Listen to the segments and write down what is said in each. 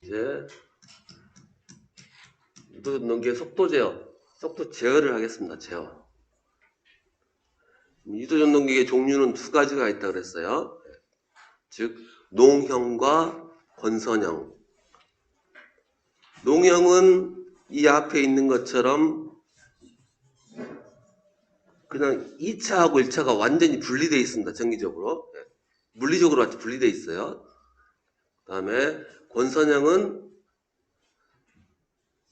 이제 유도전 동기의 속도 제어를 하겠습니다. 제어. 유도전 동기의 종류는 두 가지가 있다 그랬어요. 즉 농형과 권선형. 농형은 이 앞에 있는 것처럼 그냥 2차하고 1차가 완전히 분리되어 있습니다. 정기적으로. 물리적으로 분리되어 있어요. 그 다음에 권선형은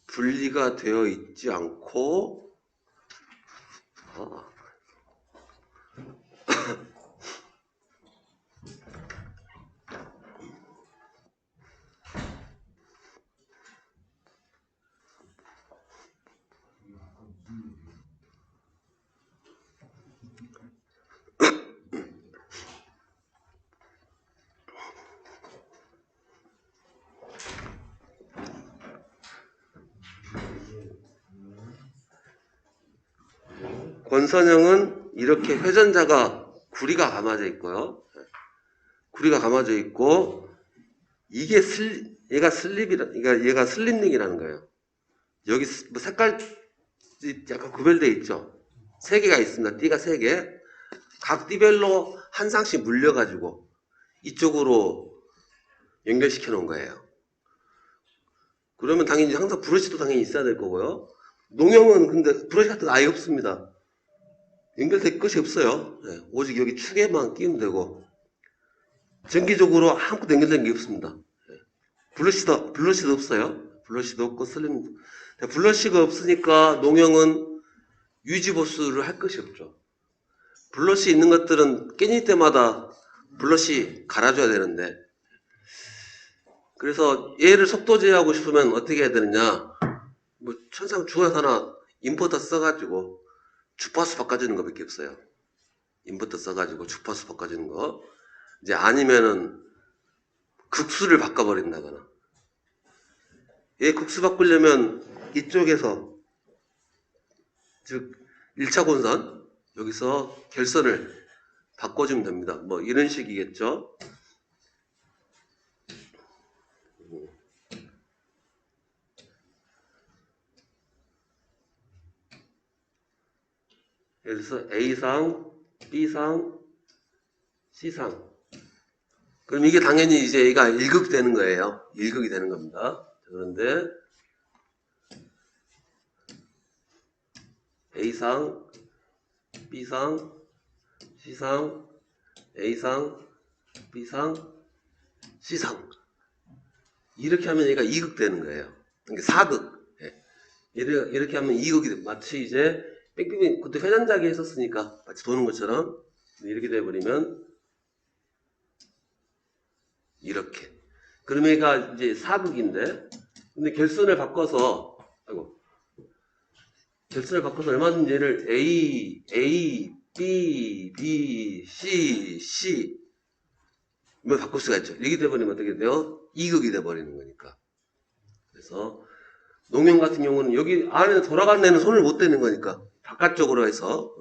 분리가 되어 있지 않고 권선형은 이렇게 회전자가 구리가 감아져 있고요. 구리가 감아져 있고 이게 얘가 슬립링이라는 거예요. 여기 뭐 색깔 약간 구별되어 있죠. 세 개가 있습니다. 띠가 세 개. 각 띠별로 한 쌍씩 물려가지고 이쪽으로 연결시켜 놓은 거예요. 그러면 당연히 항상 브러쉬도 당연히 있어야 될 거고요. 농형은 근데 브러쉬 같은 거 아예 없습니다. 연결될 것이 없어요. 네, 오직 여기 축에만 끼우면 되고 전기적으로 아무것도 연결된 게 없습니다. 네. 블러쉬도 없어요. 블러쉬도 없고 슬림. 블러쉬가 없으니까 농형은 유지 보수를 할 것이 없죠. 블러쉬 있는 것들은 깨질 때마다 블러쉬 갈아줘야 되는데, 그래서 얘를 속도 제어하고 싶으면 어떻게 해야 되느냐, 뭐 천상 주어서 하나 인버터 써가지고 주파수 바꿔주는 것밖에 없어요. 인버터 써가지고 주파수 바꿔주는 거. 이제 아니면은 극수를 바꿔버린다거나. 얘 극수 바꾸려면 이쪽에서, 즉 1차 권선 여기서 결선을 바꿔주면 됩니다. 뭐 이런 식이겠죠. 그래서 A상, B상, C상. 그럼 이게 당연히 이제 얘가 1극이 되는 거예요. 1극이 되는 겁니다. 그런데 A상, B상, C상, A상, B상, C상. 이렇게 하면 얘가 2극 되는 거예요. 그러니까 4극. 이렇게 하면 2극이 마치 이제 뺑뺑이 그때 회전자기 했었으니까 마치 도는 것처럼 이렇게 돼버리면 이렇게. 그러면 얘가 이제 4극인데 근데 결선을 바꿔서 얼마든지 얘를 A, B, B, C 뭐 바꿀 수가 있죠. 이렇게 돼버리면 어떻게 돼요? 2극이 돼버리는 거니까. 그래서 농형 같은 경우는 여기 안에 돌아가는 데는 손을 못 대는 거니까 바깥쪽으로 해서,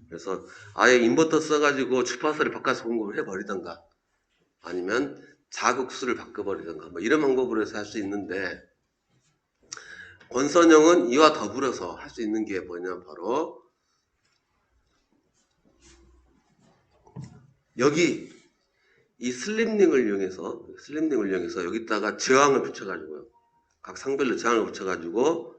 그래서 아예 인버터 써가지고 주파수를 바꿔서 공급을 해버리던가 아니면 자극수를 바꿔버리던가 뭐 이런 방법으로 해서 할 수 있는데, 권선형은 이와 더불어서 할 수 있는 게 뭐냐, 바로 여기 이 슬립링을 이용해서 여기다가 저항을 붙여가지고요. 각 상별로 저항을 붙여가지고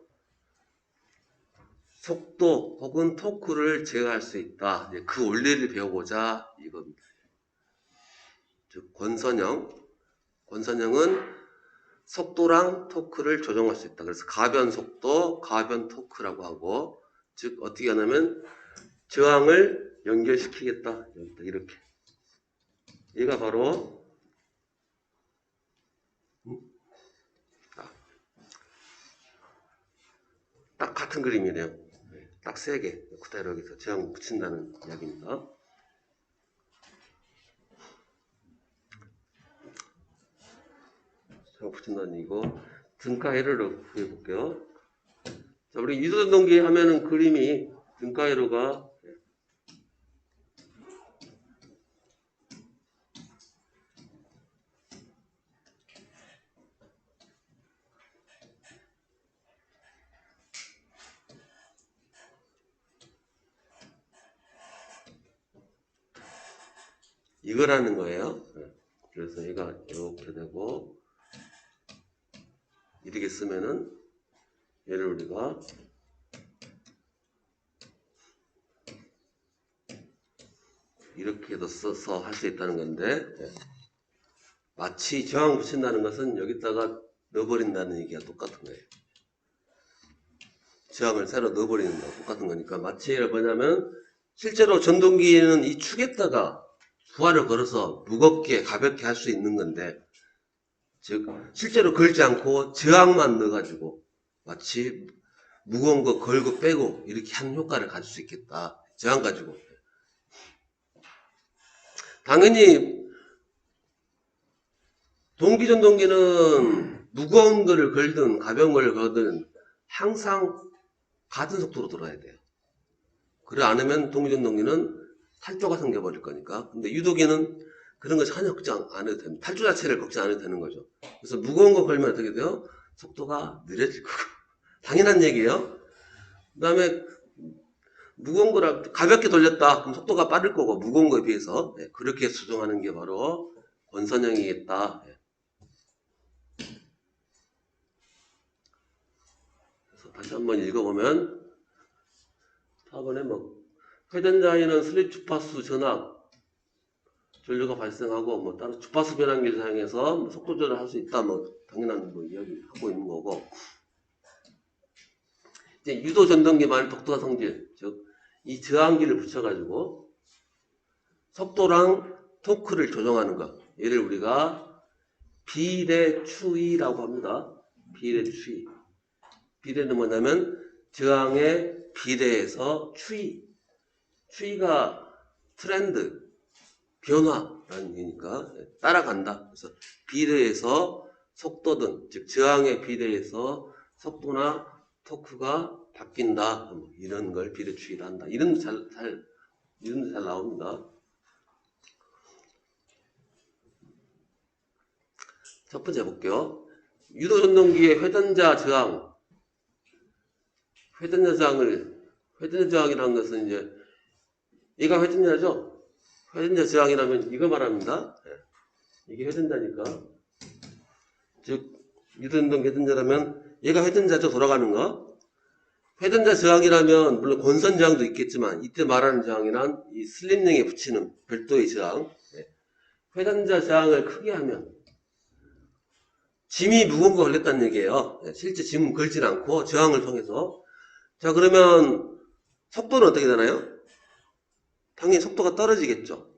속도 혹은 토크를 제어할 수 있다. 그 원리를 배워보자 이겁니다. 즉 권선형은 속도랑 토크를 조정할 수 있다. 그래서 가변 속도, 가변 토크라고 하고, 즉 어떻게 하냐면 저항을 연결시키겠다. 이렇게. 얘가 바로 딱 같은 그림이네요. 딱 3개 그대로 여기서 저항 붙인다는 이야기입니다. 저항 붙인다는 이거 등가 에러를 구해볼게요. 자, 우리 유도전 동기 하면은 그림이 등가 에러가 이거라는 거예요. 그래서 얘가 이렇게 되고 이렇게 쓰면은 얘를 우리가 이렇게도 써서 할 수 있다는 건데 마치 저항 붙인다는 것은 여기다가 넣어버린다는 얘기가 똑같은 거예요. 저항을 새로 넣어버리는 거랑 똑같은 거니까 마치 얘를 뭐냐면 실제로 전동기는 이 축에다가 부하를 걸어서 무겁게 가볍게 할 수 있는 건데 즉 실제로 걸지 않고 저항만 넣어가지고 마치 무거운 거 걸고 빼고 이렇게 하는 효과를 가질 수 있겠다. 저항 가지고. 당연히 동기전동기는 무거운 거를 걸든 가벼운 거를 걸든 항상 같은 속도로 돌아야 돼요. 그래 않으면 동기전동기는 탈조가 생겨버릴 거니까. 근데 유도기는 그런 거 전혀 걱정 안 해도 됩니다. 탈조 자체를 걱정 안 해도 되는 거죠. 그래서 무거운 거 걸면 어떻게 돼요? 속도가 느려질 거고. 당연한 얘기예요. 그 다음에 무거운 거라 가볍게 돌렸다. 그럼 속도가 빠를 거고 무거운 거에 비해서 그렇게 수정하는 게 바로 권선형이겠다. 그래서 다시 한번 읽어보면 4번에 뭐 회전자에는 슬립 주파수 전압 전류가 발생하고 뭐 따로 주파수 변환기를 사용해서 뭐 속도 조절을 할 수 있다. 뭐 당연한 뭐 이야기 하고 있는 거고 이제 유도 전동기만의 독특한 성질 즉 이 저항기를 붙여가지고 속도랑 토크를 조정하는 것 얘를 우리가 비례추이라고 합니다. 비례추이 비례는 뭐냐면 저항의 비례해서 추이가 트렌드 변화라는 얘기니까 따라간다. 그래서 비례해서 속도든 즉 저항에 비례해서 속도나 토크가 바뀐다. 뭐 이런 걸 비례추이라 한다. 이름도 잘 나옵니다. 첫 번째 볼게요. 유도전동기의 회전자 저항. 회전자 저항이라는 것은 이제 얘가 회전자죠. 회전자 저항이라면 이거 말합니다. 이게 회전자니까. 즉 유도전동 회전자라면 얘가 회전자죠. 돌아가는 거. 회전자 저항이라면 물론 권선 저항도 있겠지만 이때 말하는 저항이란 이 슬립링에 붙이는 별도의 저항. 회전자 저항을 크게 하면 짐이 무거운 거 걸렸다는 얘기예요. 실제 짐은 걸진 않고 저항을 통해서. 자 그러면 속도는 어떻게 되나요? 당연히 속도가 떨어지겠죠.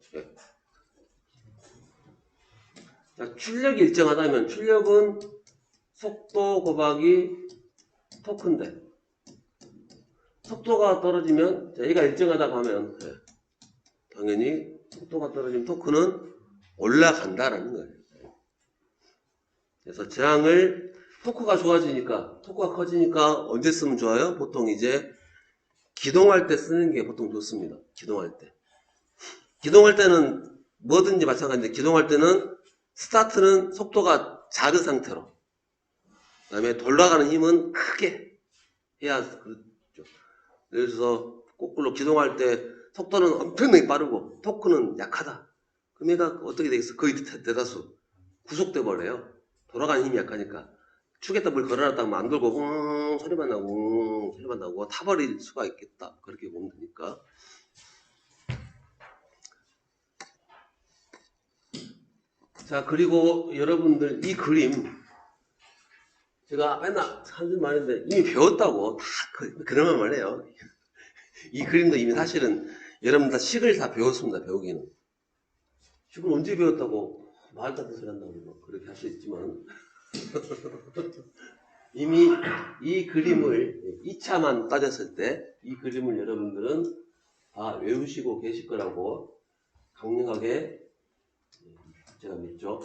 자, 출력이 일정하다면 출력은 속도 곱하기 토크인데 속도가 떨어지면 얘가 일정하다고 하면 당연히 속도가 떨어지면 토크는 올라간다라는 거예요. 그래서 저항을 토크가 좋아지니까 토크가 커지니까 언제 쓰면 좋아요? 보통 이제 기동할 때 쓰는 게 보통 좋습니다. 기동할 때는 뭐든지 마찬가지인데 기동할 때는 스타트는 속도가 작은 상태로 그 다음에 돌아가는 힘은 크게 해야 그렇죠. 그래서 거꾸로 기동할 때 속도는 엄청나게 빠르고 토크는 약하다. 그럼 얘가 어떻게 되겠어? 거의 대다수 구속돼 버려요. 돌아가는 힘이 약하니까 축에다 뭘 걸어놨다 하면 안 돌고 소리만 나고 타버릴 수가 있겠다. 그렇게 보면 되니까. 자 그리고 여러분들 이 그림 제가 맨날 하는 말인데 이미 배웠다고 다 그런 말 해요. 이 그림도 이미 사실은 여러분 다 식을 다 배웠습니다. 배우기는. 식을 언제 배웠다고 말 같은 소리 한다고 그렇게 할 수 있지만 이미 이 그림을 2차만 따졌을 때 이 그림을 여러분들은 다 외우시고 계실 거라고 강력하게 제가 믿죠.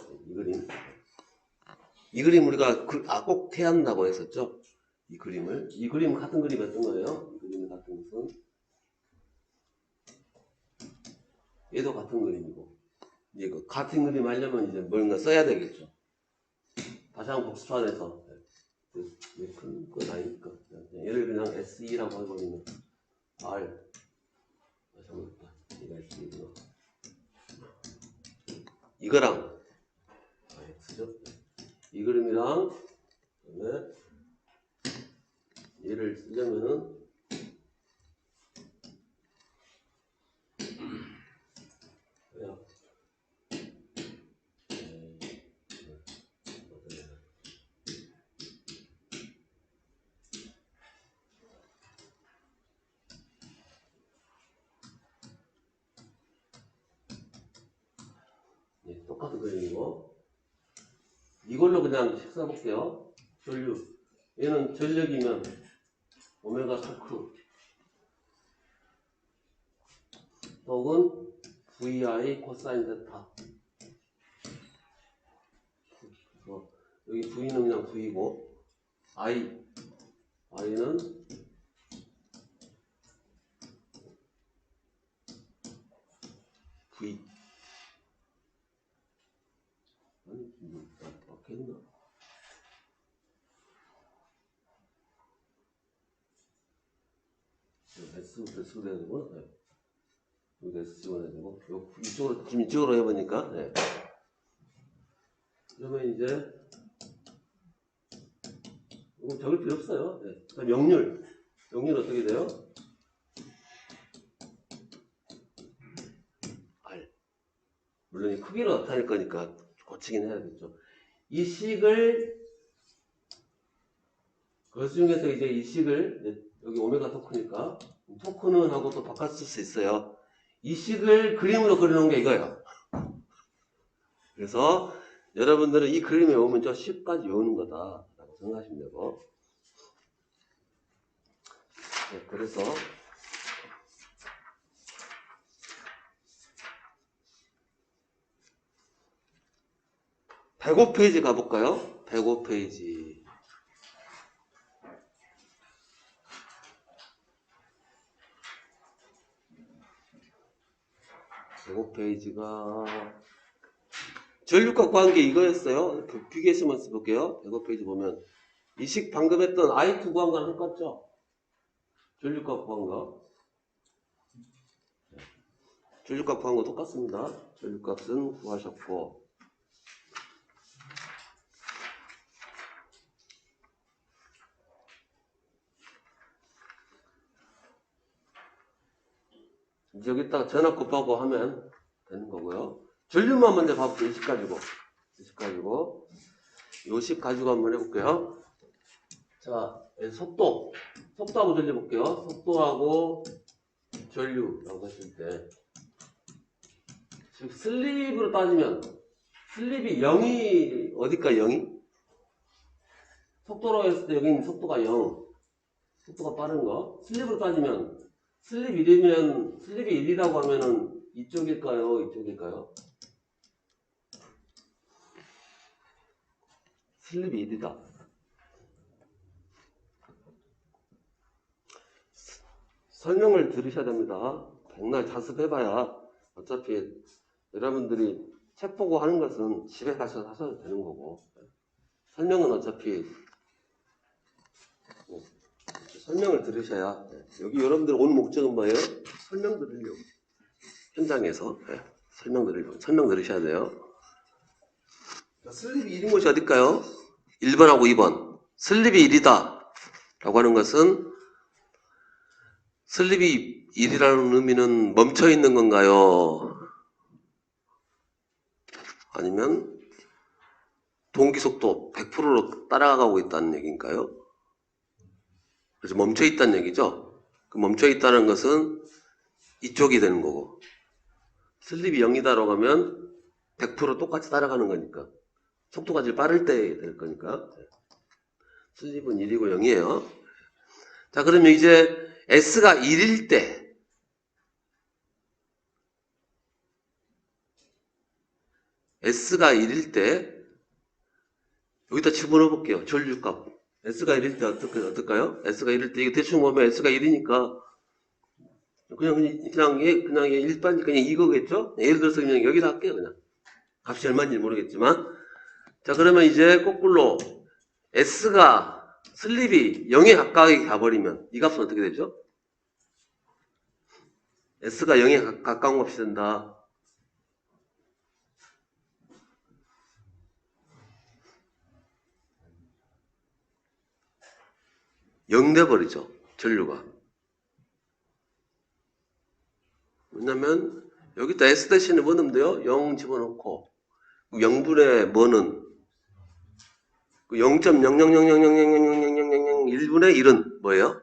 이 그림 우리가 꼭 해야 한다고 했었죠. 이 그림 같은 그림이었던 거예요. 이 그림 같은 것은 얘도 같은 그림이고 이거 같은 그림 하려면 이제 뭔가 써야 되겠죠. 다시 한번 복습하면서 큰 건 아니니까 얘를 그냥 SE라고 해버리면 R 잘못했다. 얘가 SE구나. 이거랑 이 그림이랑 그다음에 얘를 쓰려면은 똑같은 그림이고 이걸로 그냥 식사 볼게요. 전류 얘는 전력이면 오메가 토크 혹은 VI 코사인 세타 여기 V는 그냥 V고 I는 V 아니 바뀌었나? S 돼야 되고 네. 여기 S 집어내야 되고 이쪽으로 지금 이쪽으로 해보니까 네. 그러면 이제 이거 적을 필요 없어요. 네. 그다음 역률 어떻게 돼요? R 물론 이 크기로 나타낼 거니까 고치긴 해야겠죠. 이 식을 그 중에서 이제 이 식을 여기 오메가 토크니까 토크는 하고 또 바꿨을 수 있어요. 이 식을 그림으로 그려놓은 게 이거예요. 그래서 여러분들은 이 그림에 오면 저 식까지 외우는 거다라고 생각하시면 되고 네, 그래서 105페이지 가볼까요? 105페이지 105페이지가 전류값 관계 이거였어요. 그 비교해서만 써볼게요. 105페이지 보면 이 식 방금 했던 I2 구한 거랑 똑같죠? 전류값 구한 거 전류값 구한 거 똑같습니다. 전류값은 구하셨고 이제 여기다가 전압 곱하고 하면 되는 거고요. 전류만 먼저 봐볼게요. 이 식 가지고 이 식 가지고 한번 해볼게요. 자, 속도하고 전류 볼게요. 속도하고 전류라고 했을 때 지금 슬립으로 따지면 슬립이 0이 어디까 0이? 속도로 했을 때 여기는 속도가 0 속도가 빠른 거 슬립으로 따지면 슬립 1이면 슬립이 1이라고 하면은 이쪽일까요? 이쪽일까요? 슬립이 1이다. 설명을 들으셔야 됩니다. 백날 자습해봐야 어차피 여러분들이 책 보고 하는 것은 집에 가서 하셔도 되는 거고 설명은 어차피 설명을 들으셔야 여기 여러분들 온 목적은 뭐예요? 설명 들으려고 현장에서 설명 들으셔야 돼요. 슬립이 1인 곳이 어딜까요? 1번하고 2번 슬립이 1이다 라고 하는 것은 슬립이 1이라는 의미는 멈춰 있는 건가요? 아니면 동기속도 100%로 따라가고 있다는 얘기인가요? 그래서 멈춰 있다는 얘기죠. 그 멈춰 있다는 것은 이쪽이 되는 거고 슬립이 0이다라고 하면 100% 똑같이 따라가는 거니까 속도가 제일 빠를 때 될 거니까 슬립은 1이고 0이에요. 자 그러면 이제 S가 1일 때 S가 1일 때 여기다 집어넣어 볼게요. 전류값 S가 1일 때 어떨까요? S가 1일 때 이거 대충 보면 S가 1이니까 그냥 일반 그냥 이거겠죠? 예를 들어서 그냥 여기다 할게요. 그냥 값이 얼마인지 모르겠지만 자 그러면 이제 거꾸로 S가 슬립이 0에 가까이 가버리면 이 값은 어떻게 되죠? S가 0에 가까운 값이 된다. 0 돼버리죠. 전류가. 왜냐면 여기다 S 대신에 뭐 넣으면 돼요? 0 집어넣고 0분의 뭐는 0.0000000000001분의 1은 뭐예요?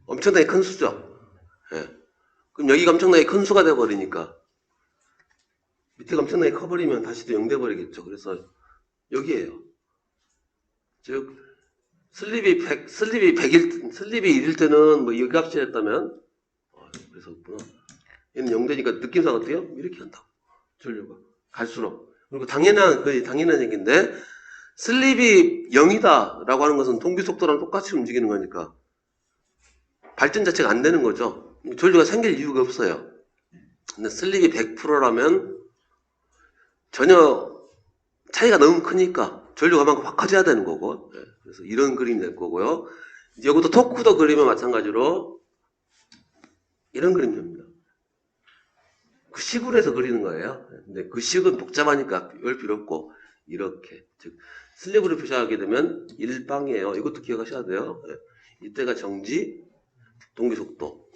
엄청나게 큰 수죠. 예. 그럼 여기가 엄청나게 큰 수가 돼버리니까 밑에가 엄청나게 커버리면 다시 또 0 돼버리겠죠. 그래서 여기에요. 즉 슬립이 1일 때는 뭐 이 값이었다면 그래서 그렇구나. 얘는 0 되니까 느낌상 어때요? 이렇게 한다고. 전류가 갈수록. 그리고 거의 당연한 얘기인데 슬립이 0이다 라고 하는 것은 동기 속도랑 똑같이 움직이는 거니까 발전 자체가 안 되는 거죠. 전류가 생길 이유가 없어요. 근데 슬립이 100%라면 전혀 차이가 너무 크니까 전류가 그만큼 확 커져야 되는 거고. 그래서 이런 그림이 될 거고요. 여기도 토크도 그리면 마찬가지로 이런 그림이 됩니다. 그 식으로 해서 그리는 거예요. 근데 그 식은 복잡하니까 열 필요 없고 이렇게 즉 슬립으로 표시하게 되면 일방이에요. 이것도 기억하셔야 돼요. 이때가 정지, 동기 속도.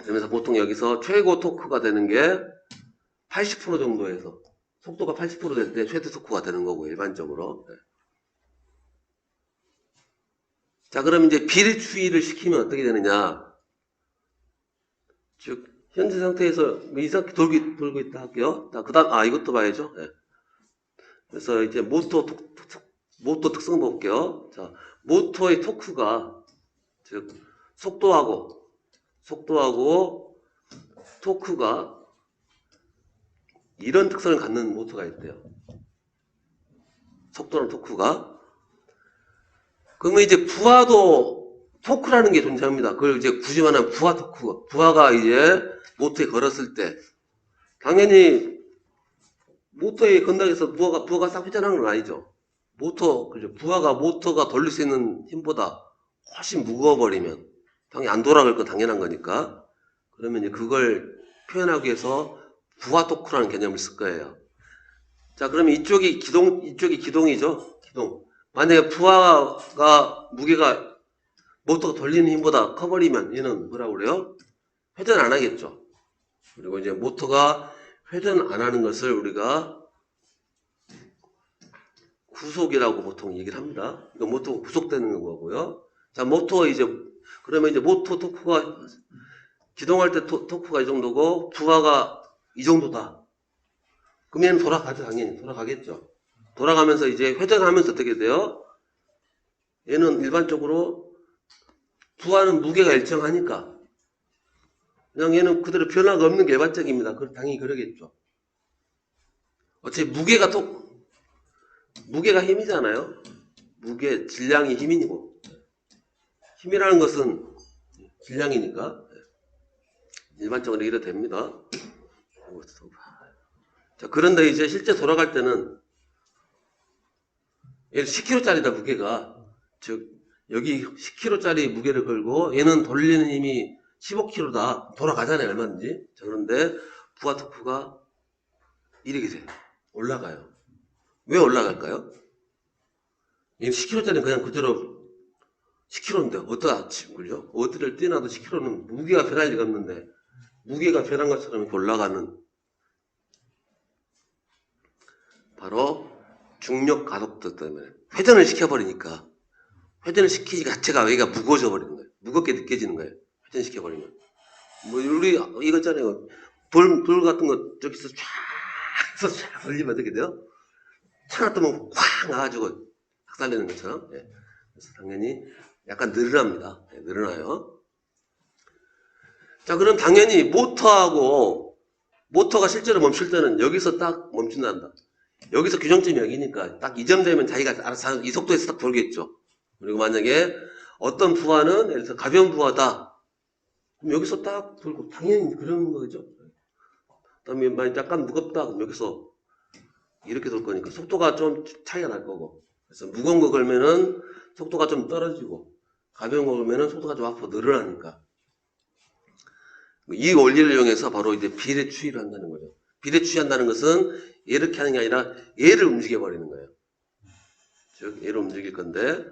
그러면서 보통 여기서 최고 토크가 되는 게 80% 정도에서 속도가 80% 될 때 최대 토크가 되는 거고 일반적으로. 자, 그럼 이제 비례추이를 시키면 어떻게 되느냐? 즉 현재 상태에서 이상하게 돌고 있다 할게요. 자, 그다음 이것도 봐야죠. 그래서 이제 모터 특성 볼게요. 자, 모터의 토크가 즉 속도하고 토크가 이런 특성을 갖는 모터가 있대요. 속도랑 토크가. 그러면 이제 부하도 토크라는 게 존재합니다. 그걸 이제 굳이 말하면 부하 토크. 부하가 이제 모터에 걸었을 때 당연히 모터에 건다고 해서 부하가 싹 휘전하는 건 아니죠. 부하가 모터가 돌릴 수 있는 힘보다 훨씬 무거워버리면 당연히 안 돌아갈 건 당연한 거니까. 그러면 이제 그걸 표현하기 위해서 부하 토크라는 개념을 쓸 거예요. 자, 그러면 이쪽이 기동이죠. 기동. 만약에 부하가 무게가 모터가 돌리는 힘보다 커버리면 얘는 뭐라고 그래요? 회전 안 하겠죠. 그리고 이제 모터가 회전 안 하는 것을 우리가 구속이라고 보통 얘기를 합니다. 이거 모터가 구속되는 거고요. 자, 그러면 이제 모터 토크가 기동할 때 토크가 이 정도고 부하가 이 정도다. 그럼 얘는 돌아가죠. 당연히 돌아가겠죠. 돌아가면서 이제 회전하면서 어떻게 돼요? 얘는 일반적으로 부하는 무게가 일정하니까 그냥 얘는 그대로 변화가 없는 게 일반적입니다. 당연히 그러겠죠. 어차피 무게가 힘이잖아요. 질량이 힘이고 힘이라는 것은 질량이니까 일반적으로 이래 됩니다. 자, 그런데 이제 실제 돌아갈 때는 10kg짜리다 무게가. 즉 여기 10kg짜리 무게를 걸고 얘는 돌리는 힘이 15kg다. 돌아가잖아요. 얼마든지. 자, 그런데 부하 토크가 이렇게 돼요. 올라가요. 왜 올라갈까요? 얘는 10kg짜리는 그냥 그대로 10kg인데 어디다 걸려? 어디를 뛰어나도 10kg는 무게가 변할 리가 없는데 무게가 변한 것처럼 이렇게 올라가는 바로 중력 가속도 때문에 회전을 시켜버리니까 회전을 시키지 자체가 여기가 무거워져 버리는 거예요. 무겁게 느껴지는 거예요. 회전시켜버리면. 우리 이거 있잖아요. 돌 같은 거 저기서 쫙 돌리면 어떻게 돼요? 차나 뜨면 확 나가지고 학살내는 것처럼. 그래서 당연히 약간 늘어납니다. 늘어나요. 자, 그럼 당연히 모터가 실제로 멈출 때는 여기서 딱 멈춘단다. 여기서 규정점이 여기니까 딱 이 점 되면 자기가 알아서 이 속도에서 딱 돌겠죠. 그리고 만약에 어떤 부하는 예를 들어서 가벼운 부하다. 그럼 여기서 딱 돌고 당연히 그런 거죠. 그다음에 만약 약간 무겁다. 그럼 여기서 이렇게 돌 거니까 속도가 좀 차이가 날 거고. 그래서 무거운 거 걸면은 속도가 좀 떨어지고 가벼운 거 걸면은 속도가 좀 앞으로 늘어나니까. 이 원리를 이용해서 바로 이제 비례추이를 한다는 거죠. 비례추이한다는 것은 이렇게 하는 게 아니라 얘를 움직여 버리는 거예요. 즉 얘로 움직일 건데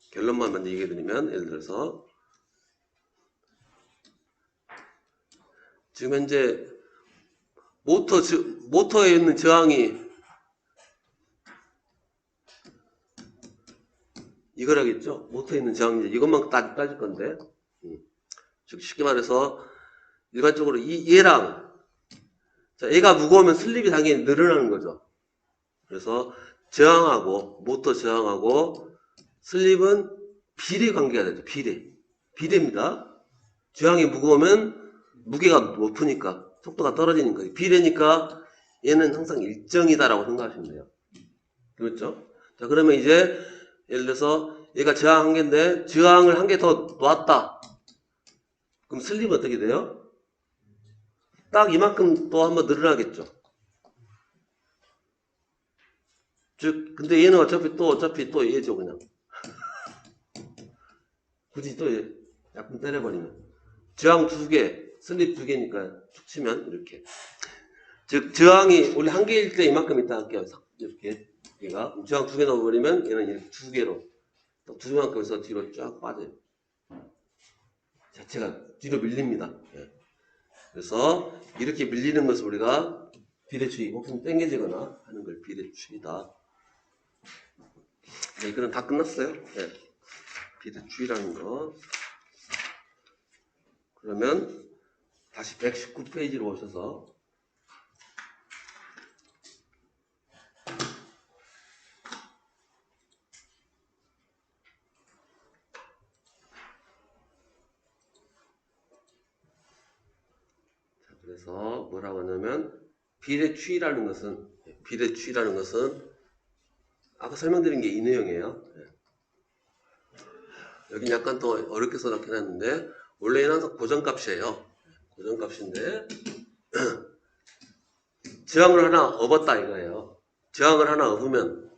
결론만 먼저 얘기해 드리면 예를 들어서 지금 현재 모터에 있는 저항이 이거라겠죠. 모터에 있는 저항이 이것만 따질 건데 즉 쉽게 말해서 일반적으로 얘랑 자, 얘가 무거우면 슬립이 당연히 늘어나는 거죠. 그래서 저항하고 모터 저항하고 슬립은 비례 관계가 되죠. 비례입니다. 저항이 무거우면 무게가 높으니까 속도가 떨어지는 거예요. 비례니까 얘는 항상 일정이다라고 생각하시면 돼요. 그렇죠? 자, 그러면 이제 예를 들어서 얘가 저항 한 개인데 저항을 한 개 더 놓았다. 그럼 슬립은 어떻게 돼요? 딱 이만큼 또 한번 늘어나겠죠. 즉, 근데 얘는 어차피 또 얘죠, 그냥. 굳이 또 얘, 약분 때려버리면. 저항 2개, 슬립 2개니까 툭 치면 이렇게. 즉, 저항이 원래 한 개일 때 이만큼 있다 할게요. 이렇게. 얘가. 저항 2개 넣어버리면 얘는 이렇게 2개로. 또 2개만큼 해서 뒤로 쫙 빠져요. 자체가 뒤로 밀립니다. 예. 그래서 이렇게 밀리는 것을 우리가 비례추이, 혹은 땡겨지거나 하는 걸 비례추이다. 네, 이거는 다 끝났어요. 네. 비례추이라는 거. 그러면 다시 119페이지로 오셔서 자, 그래서 뭐라고 하냐면 비례추이라는 것은 아까 설명드린 게 이 내용이에요. 네. 여기 약간 더 어렵게 써놓긴 했는데 원래는 항상 고정값이에요. 고정값인데 저항을 하나 업었다 이거예요. 저항을 하나 업으면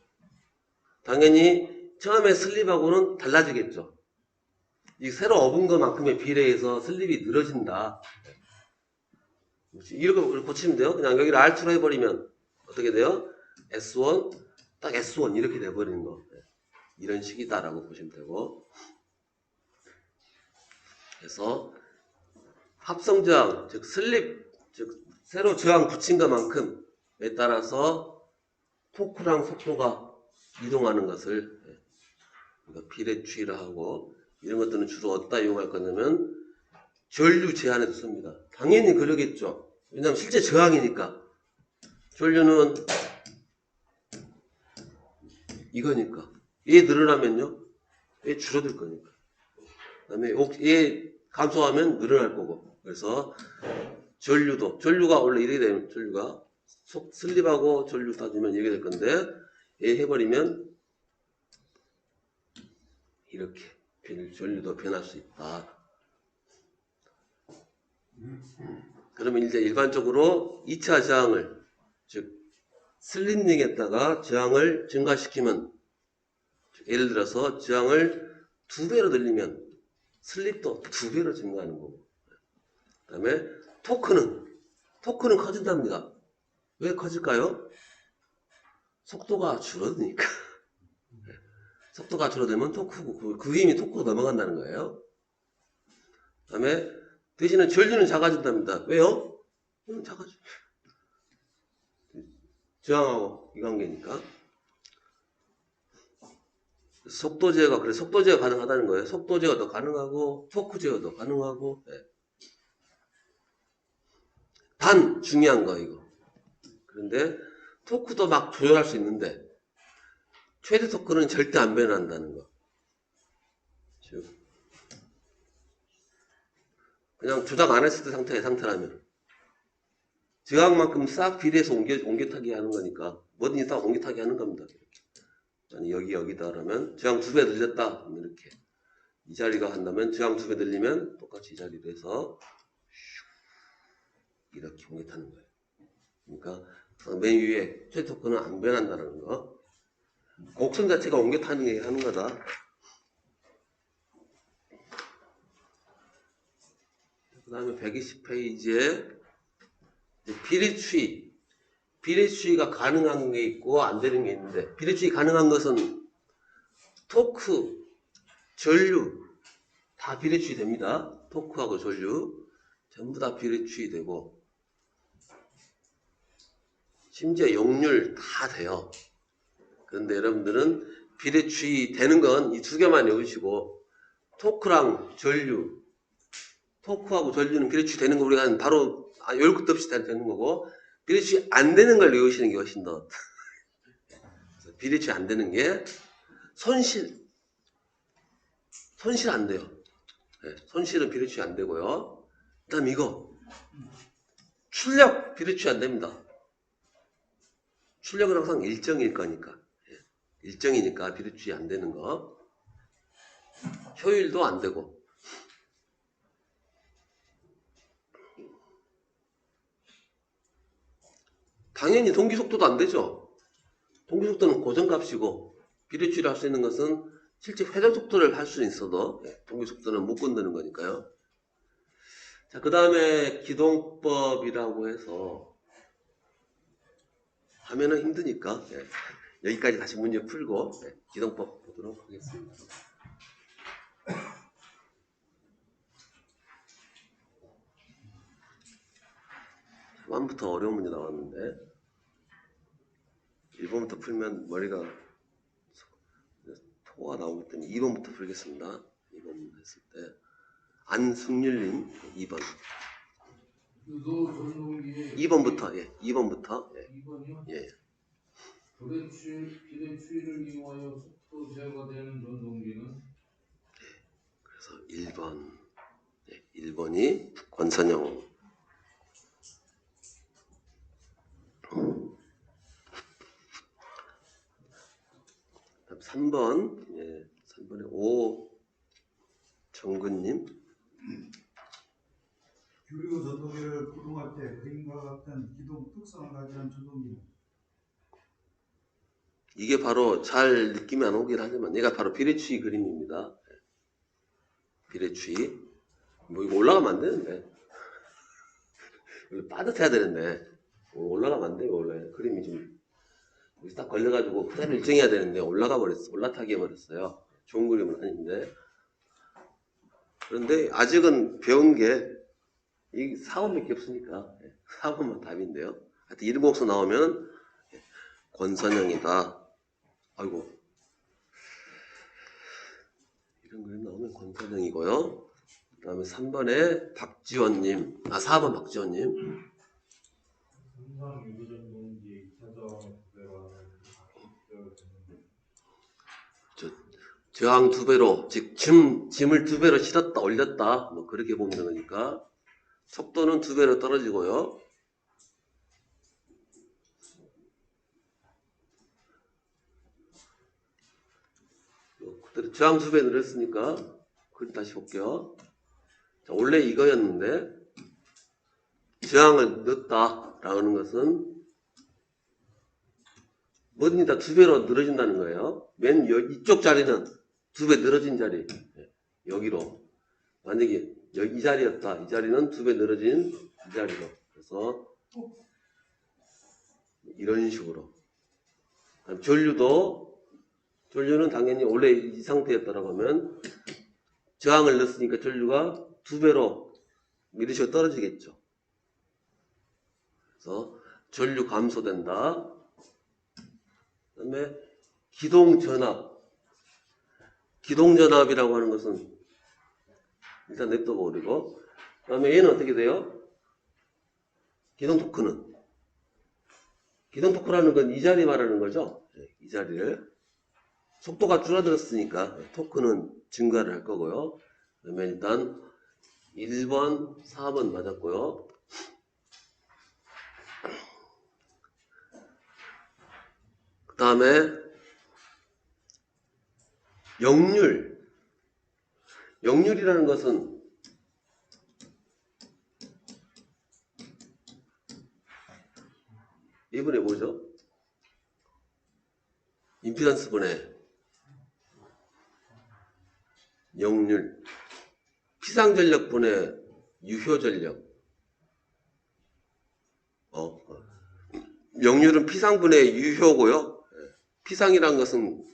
당연히 처음에 슬립하고는 달라지겠죠. 이 새로 업은 것만큼에 비례해서 슬립이 늘어진다. 이렇게 고치면 돼요. 그냥 여기를 R2로 해버리면 어떻게 돼요? S1, 딱 S1 이렇게 돼버리는 거. 이런 식이다라고 보시면 되고. 그래서 합성저항, 즉 슬립, 즉 새로 저항 붙인 것만큼에 따라서 토크랑 속도가 이동하는 것을 비례추이라 하고, 이런 것들은 주로 어디다 이용할 거냐면 전류 제한에도 씁니다. 당연히 그러겠죠. 왜냐하면 실제 저항이니까. 전류는 이거니까. 얘 늘어나면요, 얘 줄어들 거니까. 그 다음에 얘 감소하면 늘어날 거고. 그래서 전류가 원래 이렇게 되면 전류가 슬립하고 전류 따지면 이렇게 될 건데 얘 해버리면 이렇게 전류도 변할 수 있다. 그러면 이제 일반적으로 2차 저항을, 즉 슬립링에다가 저항을 증가시키면, 예를 들어서 저항을 2배로 늘리면 슬립도 2배로 증가하는 거고, 그 다음에 토크는 커진답니다. 왜 커질까요? 속도가 줄어드니까. 속도가 줄어들면 토크고 그 힘이 토크로 넘어간다는 거예요. 그 다음에 대신에 전류는 작아진답니다. 왜요? 작아져. 저항하고 이 관계니까. 속도 제어가, 그래, 속도 제어 가능하다는 거예요. 속도 제어도 가능하고 토크 제어도 가능하고. 네. 단 중요한 거 이거. 그런데 토크도 막 조절할 수 있는데 최대 토크는 절대 안 변한다는 거. 즉 그냥 조작 안 했을 때 상태라면 저항만큼 싹 비례해서 옮겨 타기 하는 거니까 뭐든지 다 옮겨 타기 하는 겁니다. 아니 여기다 그러면 저항 2배 늘렸다 이렇게 이 자리가 한다면 저항 2배 늘리면 똑같이 이 자리로 해서 이렇게 옮겨 타는 거예요. 그러니까 맨 위에 최대 토크는 안 변한다는 거. 곡선 자체가 옮겨 타는 게 하는 거다. 그 다음에 120페이지에 비례추이. 비례추이가 가능한 게 있고 안 되는 게 있는데, 비례추이 가능한 것은 토크, 전류 다 비례추이 됩니다. 토크하고 전류 전부 다 비례추이 되고, 심지어 역률 다 돼요. 그런데 여러분들은 비례추이 되는 건 이 두 개만 외우시고, 토크랑 전류, 토크하고 전류는 비례추이 되는 거 우리가 바로 열 것도 없이 다 되는 거고, 비례추이 안 되는 걸 외우시는 게 훨씬 더 비례추이 안 되는 게 손실 안 돼요. 네, 손실은 비례추이 안 되고요. 그 다음 이거 출력 비례추이 안 됩니다. 출력은 항상 일정일 거니까, 일정이니까 비례추이 안 되는 거. 효율도 안 되고, 당연히 동기속도도 안 되죠. 동기속도는 고정값이고, 비례추이를 할 수 있는 것은 실제 회전속도를 할 수는 있어도 동기속도는 못 건드는 거니까요. 자, 그 다음에 기동법이라고 해서 하면은 힘드니까 여기까지 다시 문제 풀고 기동법 보도록 하겠습니다. 1번부터 어려운 문제 나왔는데 1번부터 풀면 머리가 토가 나오기 때문에 2번부터 풀겠습니다. 2번 했을 때 안승률님 2번. 2번부터 2번부터 2번이요? 예. 비례추이를 이용하여 속도 제어되는 전동기는? 그래서 1번 1번이 권선영. 3번 3번에 오정근님. 유료 전동기를 구동할 때 그림과 같은 기동 특성을 가지는 전동기는? 이게 바로 잘 느낌이 안 오긴 하지만 얘가 바로 비례추이 그림입니다. 비례추이. 뭐 이거 올라가면 안 되는데. 빠듯해야 되는데 올라가면 안 돼요. 원래 그림이 좀 여기 딱 걸려가지고 그대로 일정해야 되는데 올라타게 해버렸어요. 좋은 그림은 아닌데. 그런데 아직은 배운 게 이 4번밖에 없으니까 4번만 답인데요. 하여튼 이름 곡수 나오면 권선영이다. 아이고, 이런 그림 나오면 권선영이고요. 그 다음에 3번에 박지원님, 4번 박지원님. 항상 유도전동기 차저항의 2배로 저항 2배로, 즉 짐을 2배로 실었다 올렸다 뭐 그렇게 보면 되니까 속도는 2배로 떨어지고요. 그대로 저항 2배 늘었으니까 그걸 다시 볼게요. 자, 원래 이거였는데 저항을 넣었다라는 것은 뭐든지 다 2배로 늘어진다는 거예요. 맨 이쪽 자리는 2배 늘어진 자리, 여기로. 만약에 여기 이 자리였다. 이 자리는 2배 늘어진 이 자리로. 그래서 이런 식으로. 전류는 당연히 원래 이 상태였다라고 하면 저항을 넣었으니까 전류가 2배로 미리시가 떨어지겠죠. 그래서 전류 감소된다. 그 다음에 기동전압이라고 하는 것은 일단 냅둬버리고, 그 다음에 얘는 어떻게 돼요? 기동토크라는 건 이 자리 말하는 거죠. 이 자리를 속도가 줄어들었으니까 토크는 증가를 할 거고요. 그러면 일단 1번, 4번 맞았고요. 그 다음에 역률이라는 것은 이분의 뭐죠? 임피던스 분의 역률, 피상전력 분의 유효전력. 역률은 피상분의 유효고요. 피상이란 것은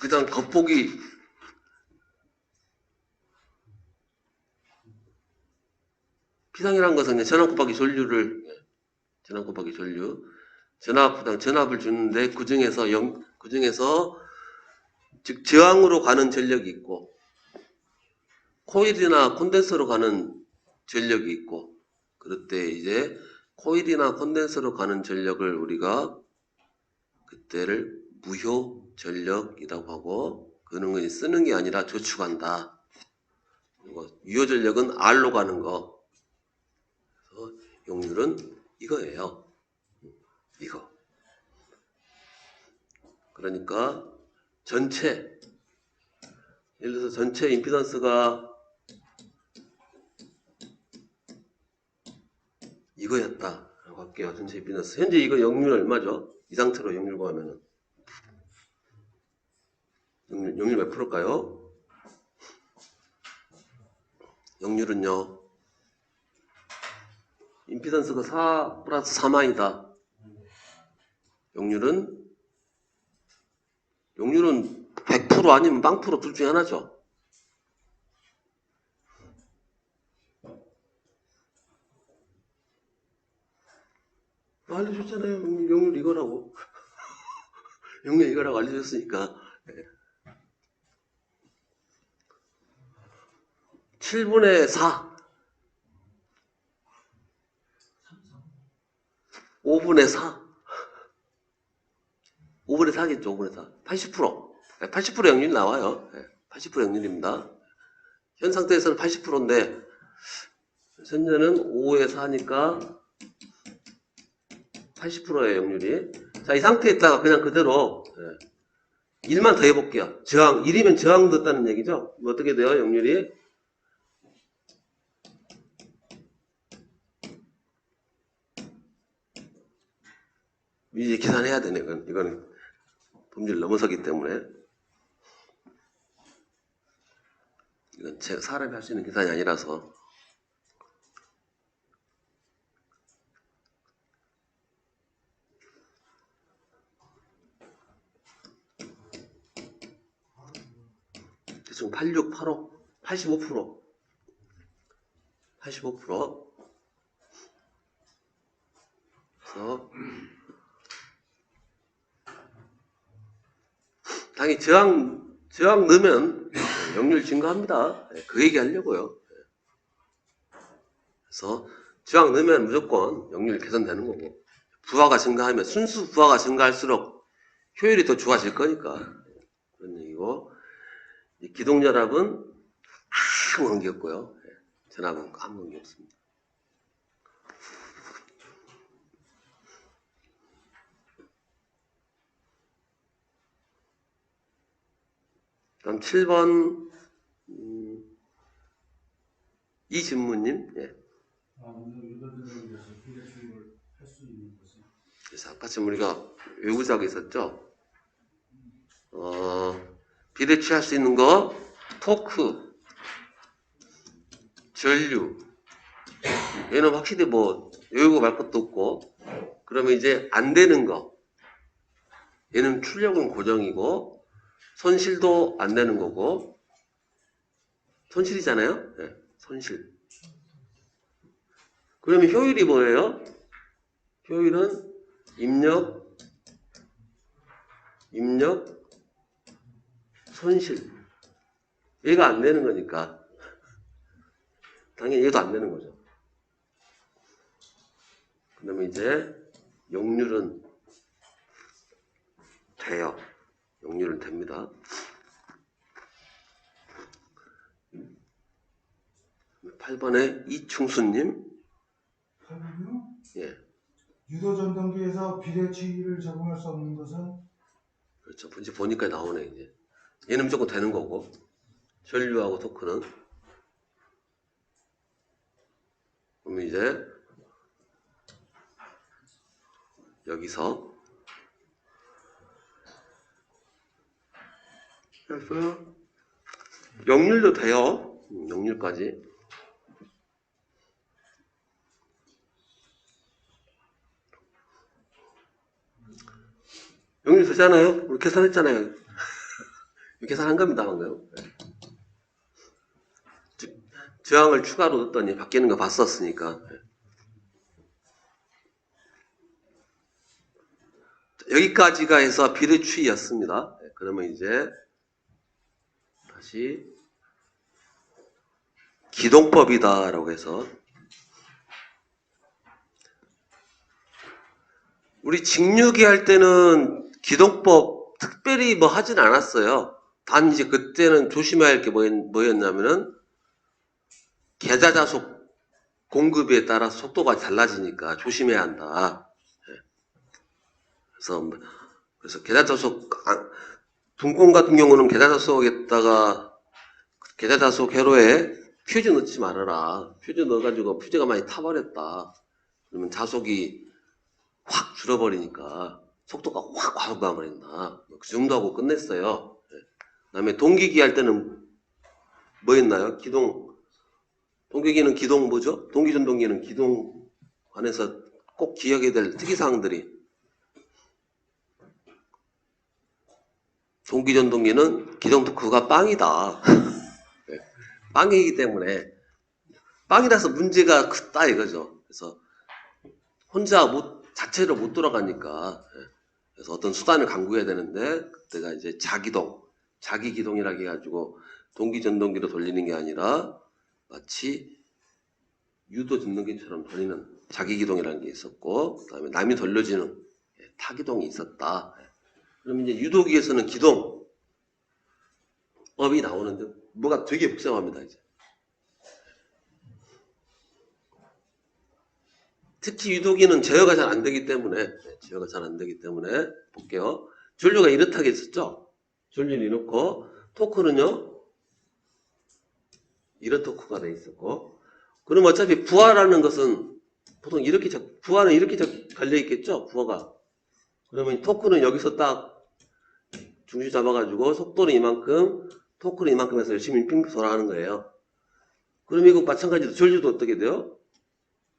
그냥 겉보기 피상이란 것은 그냥 전압 곱하기 전류를 전압 곱하기 전류 전압을 주는데 그 중에서 즉 저항으로 가는 전력이 있고 코일이나 콘덴서로 가는 전력이 있고 그럴 때 이제 코일이나 콘덴서로 가는 전력을 우리가 그때를 무효 전력이라고 하고 그런 건 쓰는 게 아니라 저축한다. 유효 전력은 R로 가는 거. 그래서 역률은 이거예요. 이거. 그러니까 전체 예를 들어서 전체 임피던스가 이거였다 라고 할게요. 전체 임피던스. 현재 이거 역률 얼마죠? 이 상태로 역률 구하면은 역률 몇 프로일까요? 역률은요. 임피던스가 4 플러스 3I다. 역률은 100% 아니면 0% 둘 중에 하나죠. 알려줬잖아요. 역률 이거라고. 역률 이거라고 알려줬으니까. 7분의 4. 5분의 4. 5분의 4겠죠. 5분의 4. 80%. 80% 역률이 나와요. 80% 역률입니다. 현 상태에서는 80%인데 현재는 5에 4니까 80%예요, 역률이. 자, 이 상태에 있다가 그냥 그대로 1만 더 해볼게요. 저항, 1이면 저항 넣었다는 얘기죠? 어떻게 돼요, 역률이? 이제 계산해야 되네, 이거는 범위를 넘어서기 때문에. 이건 제가 사람이 할 수 있는 계산이 아니라서. 대충 86, 85, 85%. 85%. 그래서 당연히 저항 넣으면 역률 증가합니다. 그 얘기 하려고요. 그래서 저항 넣으면 무조건 역률 개선되는 거고 부하가 증가하면 순수 부하가 증가할수록 효율이 더 좋아질 거니까 그런 얘기고 기동전압은 아무 관계 없고요. 전압은 아무 관계 없습니다. 그럼 7번 이진무님. 오늘 유도전을 위해서 비례주의를 할 수 있는 것은 그래서 아까 지금 우리가 외우자가 있었죠. 비대치할 수 있는 거 토크, 전류. 얘는 확실히 뭐 외우고 말 것도 없고 그러면 이제 안 되는 거. 얘는 출력은 고정이고 손실도 안 되는 거고 손실이잖아요. 네, 손실. 그러면 효율이 뭐예요? 효율은 입력, 손실. 얘가 안 되는 거니까 당연히 얘도 안 되는 거죠. 그러면 이제 역률은 돼요. 역률은 됩니다. 8번에 이충수님. 8번요? 예. 유도전동기에서 비례주의를 적용할 수 없는 것은 그렇죠. 이제 보니까 나오네, 이제. 얘는 무조건 되는 거고. 전류하고 토크는. 그러면 이제, 여기서. 그래서, 역률도 돼요. 역률까지. 명령 되잖아요? 우리 계산했잖아요. 계산한 겁니다, 방금. 저항을 추가로 넣었더니 바뀌는 거 봤었으니까. 여기까지가 해서 비례추이였습니다. 그러면 이제 다시 기동법이다라고 해서 우리 직류기 할 때는 기동법 특별히 뭐 하진 않았어요. 단 이제 그때는 조심해야 할 게 뭐였냐면은 계좌자속 공급에 따라 속도가 달라지니까 조심해야 한다. 그래서 계좌자속 분권 같은 경우는 계좌자속에다가 계좌자속 회로에 퓨즈 넣지 말아라. 퓨즈 넣어가지고 퓨즈가 많이 타버렸다. 그러면 자속이 확 줄어버리니까 속도가 확 가버린다. 그 정도 하고 끝냈어요. 그다음에 동기기 할 때는 뭐였나요? 동기기는 기동 뭐죠? 동기전동기는 기동 안에서 꼭 기억해야 될 특이사항들이 동기전동기는 기동 토크가 빵이다. 빵이기 때문에 빵이라서 문제가 크다 이거죠. 그래서 혼자 자체로 못 돌아가니까 그래서 어떤 수단을 강구해야 되는데 그때가 이제 자기기동이라고 해가지고 동기전동기로 돌리는 게 아니라 마치 유도전동기처럼 돌리는 자기기동이라는 게 있었고 그다음에 남이 돌려주는 타기동이 있었다. 그럼 이제 유도기에서는 기동법이 나오는데 뭐가 되게 복잡합니다. 이제 특히 유도기는 제어가 잘 안 되기 때문에 볼게요. 전류가 이렇다고 했었죠. 전류는 이렇고 토크는요 이런 토크가 돼 있었고 그럼 어차피 부하라는 것은 보통 부하는 이렇게 갈려 있겠죠. 부하가 그러면 토크는 여기서 딱 중심 잡아가지고 속도는 이만큼 토크는 이만큼 해서 열심히 빙빙 돌아가는 거예요. 그럼 이거 마찬가지로 전류도 어떻게 돼요?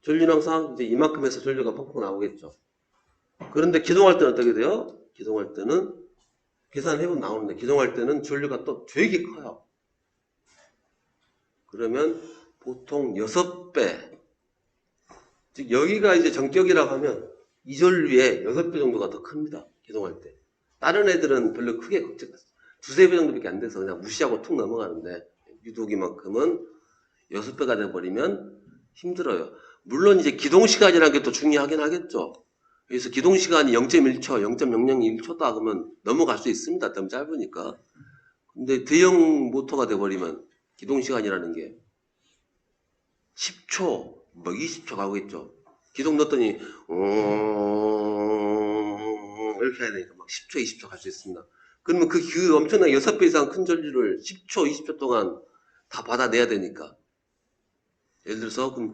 전류는 항상 이제 이만큼 해서 전류가 펑펑 나오겠죠. 그런데 기동할 때는 어떻게 돼요? 기동할 때는 계산해보면 나오는데 기동할 때는 전류가 또 되게 커요. 그러면 보통 6배 즉 여기가 이제 정격이라고 하면 이 전류의 6배 정도가 더 큽니다. 기동할 때. 다른 애들은 별로 크게 두세 배 정도밖에 안 돼서 그냥 무시하고 툭 넘어가는데 유도기만큼은 6배가 돼버리면 힘들어요. 물론 이제 기동시간이라는 게 또 중요하긴 하겠죠. 그래서 기동시간이 0.1초, 0.001초다 그러면 넘어갈 수 있습니다. 너무 짧으니까. 근데 대형 모터가 돼버리면 기동시간이라는 게 10초, 뭐 20초 가겠죠. 기동 넣었더니 이렇게 해야 되니까 막 10초, 20초 갈 수 있습니다. 그러면 그 엄청난 6배 이상 큰 전류를 10초, 20초 동안 다 받아내야 되니까. 예를 들어서 그럼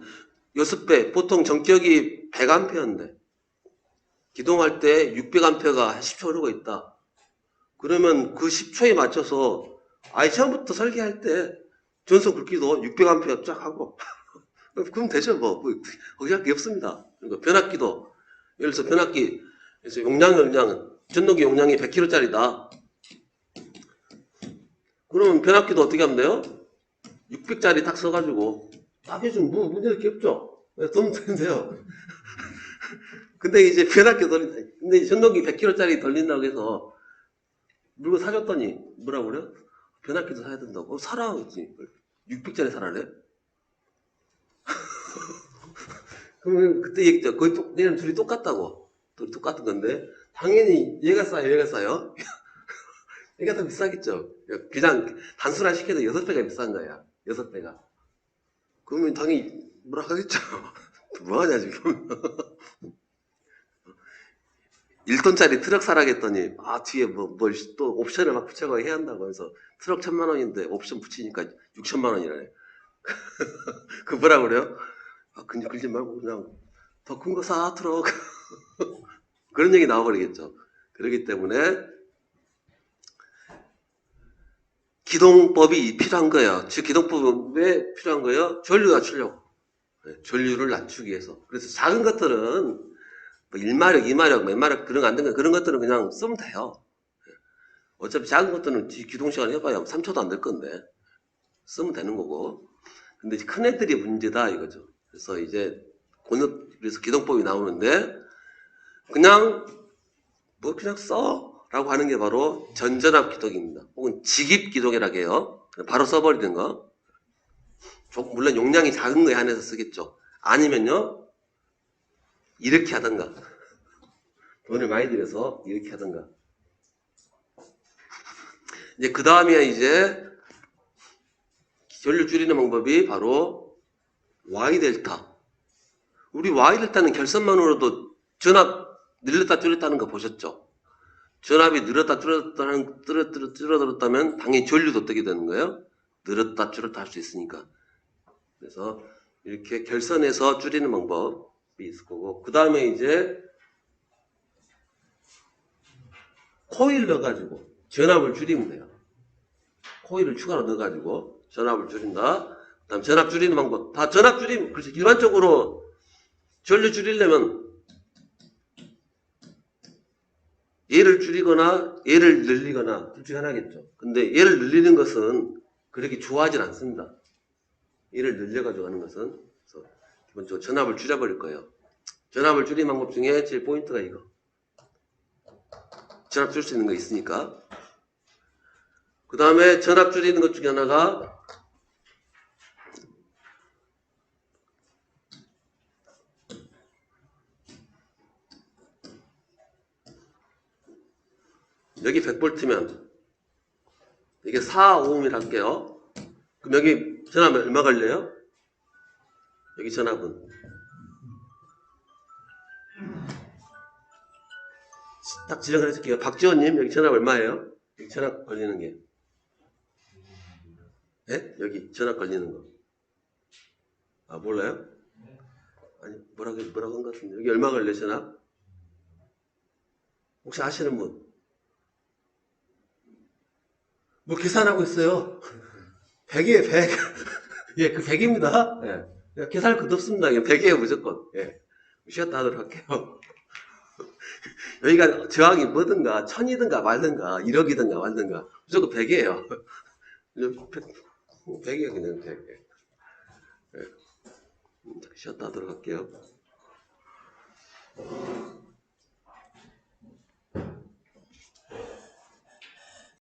6배, 보통 전격이 100A인데 기동할 때 600A가 10초 흐르고 있다. 그러면 그 10초에 맞춰서 아예 처음부터 설계할 때 전선 굵기도 600A 쫙 하고 그럼 되죠. 뭐 거기 할 게 없습니다. 그러니까 변압기도 예를 들어서 변압기 그래서 전동기 용량이 100kg짜리다. 그러면 변압기도 어떻게 하면 돼요? 600짜리 딱 써가지고 딱 해주면 뭐 문제될 게 없죠. 돈 되는데요. 근데 이제 변압기 돌린다. 근데 전동기 100kg짜리 돌린다고 해서 물건 사줬더니 뭐라고 그래요? 변압기도 사야 된다고. 사라. 600짜리 사라래? 그러면 그때 얘기했죠. 얘는 둘이 똑같다고. 둘이 똑같은 건데 당연히 얘가 싸요. 얘가 더 비싸겠죠. 그냥 단순화 시켜도 6배가 비싼 거야. 6배가. 그러면 당연히 뭐라 하겠죠. 뭐하냐 지금. 1톤짜리 트럭 사라겠더니 뒤에 뭘 또 옵션을 막 붙여가 해야 한다고 해서 트럭 1,000만 원인데 옵션 붙이니까 6천만 원이라네. 그 뭐라 그래요? 그냥 그러지 말고 그냥 더 큰 거 사 트럭. 그런 얘기 나와버리겠죠. 그렇기 때문에 기동법이 필요한 거예요. 즉 기동법은 왜 필요한 거예요? 전류 낮추려고. 전류를 낮추기 위해서. 그래서 작은 것들은 뭐 1마력, 2마력, 몇 마력 그런 거 안 되는 그런 것들은 그냥 쓰면 돼요. 어차피 작은 것들은 기동 시간 해봐야 3초도 안 될 건데 쓰면 되는 거고. 근데 이제 큰 애들이 문제다 이거죠. 그래서 이제 그래서 기동법이 나오는데 그냥 뭐 그냥 써라고 하는 게 바로 전전압 기동입니다. 혹은 직입 기동이라고 해요. 바로 써버리는 거. 물론 용량이 작은 거에 한해서 쓰겠죠. 아니면요 이렇게 하던가 돈을 많이 들여서 이렇게 하던가. 이제 그 다음에 이제 전류 줄이는 방법이 바로 Y 델타. 우리 Y 델타는 결선만으로도 전압 늘렸다 줄였다는 거 보셨죠? 전압이 늘었다 줄어들었다면 당연히 전류도 어떻게 되는 거예요? 늘었다 줄었다 할 수 있으니까. 그래서 이렇게 결선에서 줄이는 방법이 있을 거고, 그 다음에 이제 코일 넣어가지고 전압을 줄이면 돼요. 코일을 추가로 넣어가지고 전압을 줄인다. 그 다음 전압 줄이는 방법. 다 전압 줄이면, 그렇지. 일반적으로 전류 줄이려면 얘를 줄이거나 얘를 늘리거나 둘 중에 하나겠죠. 근데 얘를 늘리는 것은 그렇게 좋아하진 않습니다. 얘를 늘려가지고 하는 것은. 그래서 기본적으로 전압을 줄여버릴 거예요. 전압을 줄이는 방법 중에 제일 포인트가 이거. 전압 줄 수 있는 거 있으니까. 그 다음에 전압 줄이는 것 중에 하나가 여기 100V면 이게 4ohm이라 할게요. 그럼 여기 전압 얼마 걸려요? 여기 전압은 딱 지정을 해줄게요. 박지원님 여기 전압 얼마예요? 여기 전압 걸리는 게 예? 여기 전압 걸리는 거. 아 몰라요? 아니 뭐라고 한 것 같은데 여기 얼마 걸려요 전압? 혹시 아시는 분? 뭐 계산하고 있어요. 100이에요 100. 예, 그 100입니다. 예. 계산할 것도 없습니다. 100이에요 무조건. 예. 쉬었다 하도록 할게요. 여기가 저항이 뭐든가 1000이든가 말든가 1억이든가 말든가 무조건 100이에요. 100이에요 그냥 100. 예. 쉬었다 하도록 할게요.